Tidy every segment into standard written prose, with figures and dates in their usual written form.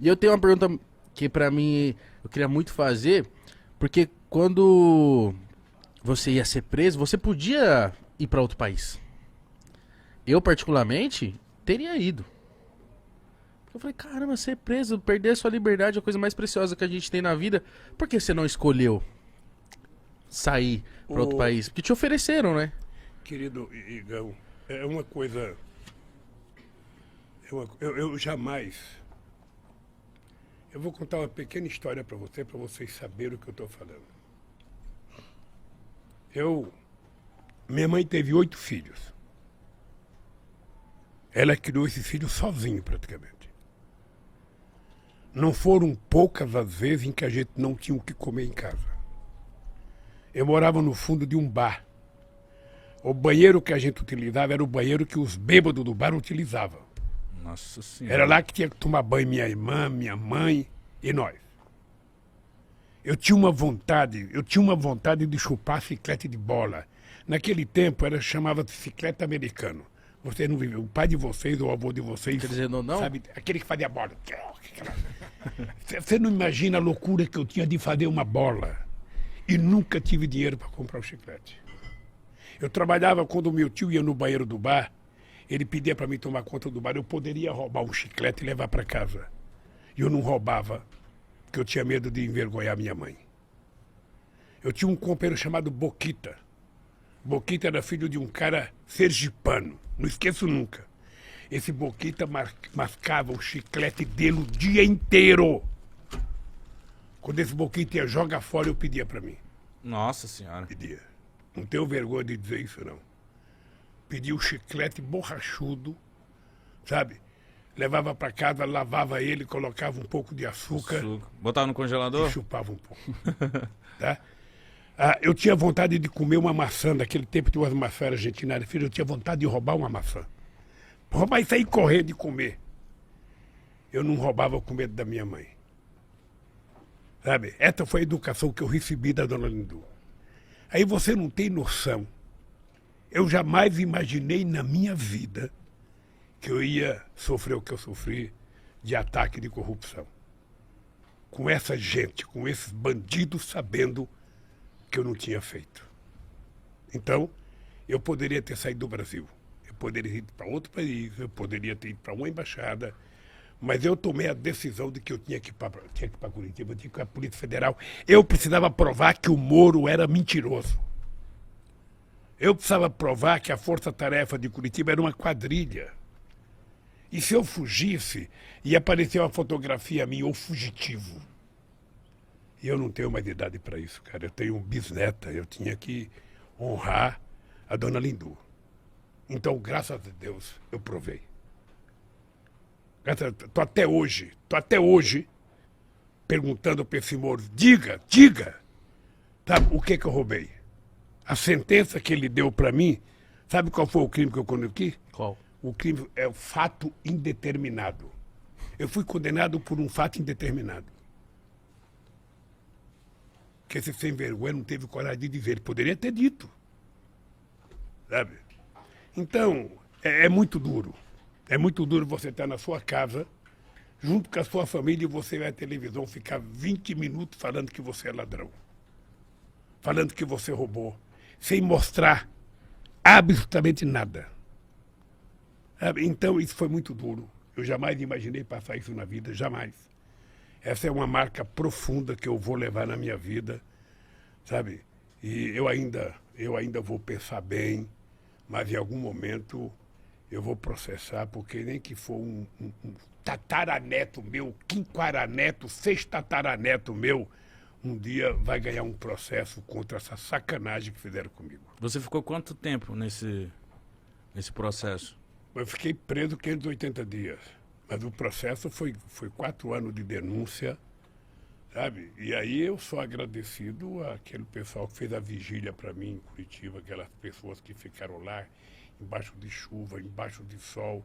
E eu tenho uma pergunta que pra mim eu queria muito fazer, porque quando você ia ser preso, você podia ir pra outro país. Eu, particularmente, teria ido. Eu falei, caramba, ser preso, perder sua liberdade é a coisa mais preciosa que a gente tem na vida. Por que você não escolheu sair pra outro O país? Porque te ofereceram, né? querido Igão, é uma coisa. Eu jamais. Eu vou contar uma pequena história para vocês saberem o que eu estou falando. Eu. Minha mãe teve 8 filhos. Ela criou esses filhos sozinha, praticamente. Não foram poucas as vezes em que a gente não tinha o que comer em casa. Eu morava no fundo de um bar. O banheiro que a gente utilizava era o banheiro que os bêbados do bar utilizavam. Nossa Era senhora. lá que tinha que tomar banho minha irmã, minha mãe e nós. Eu tinha uma vontade de chupar chiclete de bola. Naquele tempo era chamava de chiclete americano. Vocês não viviam, o pai de vocês ou o avô de vocês, Quer dizer, não? sabe, aquele que fazia bola. Você não imagina a loucura que eu tinha de fazer uma bola. E nunca tive dinheiro para comprar o chiclete. Eu trabalhava quando o meu tio ia no banheiro do bar, ele pedia para mim tomar conta do bar, eu poderia roubar um chiclete e levar para casa. E eu não roubava, porque eu tinha medo de envergonhar minha mãe. Eu tinha um companheiro chamado Boquita. Boquita era filho de um cara sergipano, não esqueço nunca. Esse Boquita mascava o chiclete dele o dia inteiro. Quando esse Boquita ia jogar fora, eu pedia para mim. Nossa senhora. Pedia. Não tenho vergonha de dizer isso, não. Pedia o chiclete borrachudo, sabe? Levava para casa, lavava ele, colocava um pouco de açúcar Suco. Botava no e congelador? chupava um pouco. Tá? Eu tinha vontade de comer uma maçã, naquele tempo tinha umas maçãs argentinas, filho, eu tinha vontade de roubar uma maçã. Roubar e sair correndo e comer. Eu não roubava com medo da minha mãe. Sabe? Essa foi a educação que eu recebi da dona Lindu. Aí você não tem noção. Eu jamais imaginei na minha vida que eu ia sofrer o que eu sofri de ataque de corrupção. Com essa gente, com esses bandidos sabendo que eu não tinha feito. Então, eu poderia ter saído do Brasil. Eu poderia ter ido para outro país, eu poderia ter ido para uma embaixada, mas eu tomei a decisão de que eu tinha que ir para Curitiba, eu tinha que ir para a Polícia Federal. Eu precisava provar que o Moro era mentiroso. Eu precisava provar que a Força-Tarefa de Curitiba era uma quadrilha. E se eu fugisse, ia aparecer uma fotografia minha, ou fugitivo. E eu não tenho mais idade para isso, cara. Eu tenho um bisneta, eu tinha que honrar a dona Lindu. Então, graças a Deus, eu provei. Tô até hoje, perguntando para esse Moro, diga, sabe, o que eu roubei? A sentença que ele deu para mim, sabe qual foi o crime que eu cometi? Qual? O crime é o fato indeterminado. Eu fui condenado por um fato indeterminado. Que esse sem vergonha não teve coragem de dizer. Ele poderia ter dito. Sabe? Então, é muito duro. É muito duro você estar na sua casa, junto com a sua família, e você vai à televisão ficar 20 minutos falando que você é ladrão. Falando que você roubou. Sem mostrar absolutamente nada. Sabe? Então, isso foi muito duro. Eu jamais imaginei passar isso na vida, jamais. Essa é uma marca profunda que eu vou levar na minha vida, sabe? E eu ainda vou pensar bem, mas em algum momento eu vou processar, porque nem que for um tataraneto meu, quinquaraneto, sextataraneto meu, um dia vai ganhar um processo contra essa sacanagem que fizeram comigo. Você ficou quanto tempo nesse processo? Eu fiquei preso 580 dias. Mas o processo foi 4 anos de denúncia, sabe? E aí eu sou agradecido àquele pessoal que fez a vigília para mim em Curitiba, aquelas pessoas que ficaram lá, embaixo de chuva, embaixo de sol,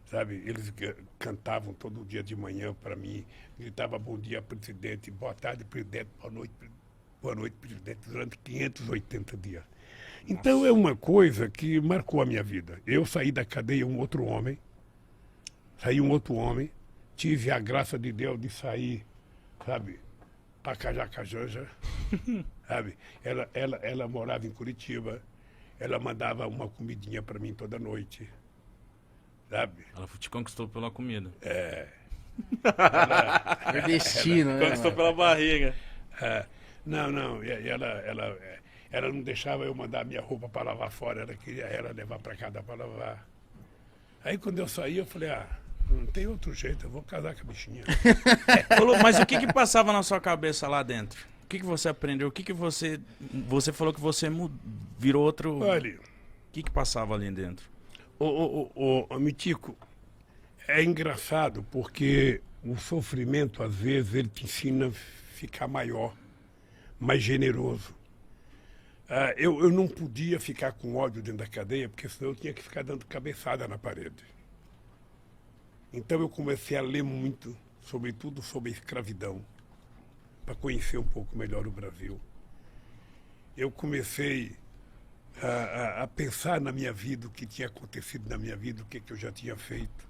sabe? Eles cantavam todo dia de manhã para mim, gritavam bom dia, presidente, boa tarde, presidente, boa noite, presidente, durante 580 dias. Então é uma coisa que marcou a minha vida. Eu saí da cadeia um outro homem, tive a graça de Deus de sair, sabe, pra Cajacajanja, sabe? Ela morava em Curitiba, ela mandava uma comidinha pra mim toda noite, sabe? Ela te conquistou pela comida. Nordestino, né? Conquistou Mano? pela barriga. Não, e ela não deixava eu mandar minha roupa para lavar fora, ela queria ela levar para casa para lavar. Aí quando eu saí, eu falei, não tem outro jeito, eu vou casar com a bichinha. Mas o que passava na sua cabeça lá dentro? O que você aprendeu? O que você... Você falou que você virou outro... Olha, O que passava ali dentro? ô, Mitico, é engraçado porque o sofrimento, às vezes, ele te ensina a ficar maior, mais generoso. Eu não podia ficar com ódio dentro da cadeia, porque senão eu tinha que ficar dando cabeçada na parede. Então eu comecei a ler muito, sobretudo sobre a escravidão, para conhecer um pouco melhor o Brasil. Eu comecei a pensar na minha vida, o que tinha acontecido na minha vida, o que eu já tinha feito.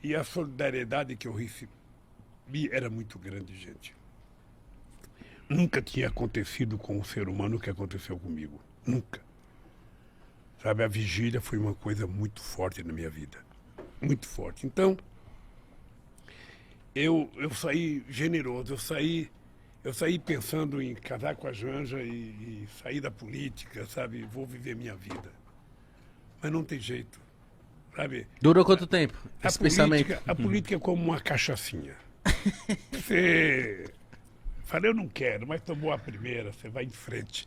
E a solidariedade que eu recebi era muito grande, gente. Nunca tinha acontecido com um ser humano o que aconteceu comigo. Nunca. Sabe, a vigília foi uma coisa muito forte na minha vida. Muito forte. Então, eu saí generoso, eu saí pensando em casar com a Janja e sair da política, sabe? Vou viver minha vida. Mas não tem jeito, sabe? Durou quanto tempo esse pensamento? A política é como uma cachaçinha. Você... Falei, eu não quero, mas tomou a primeira, você vai em frente.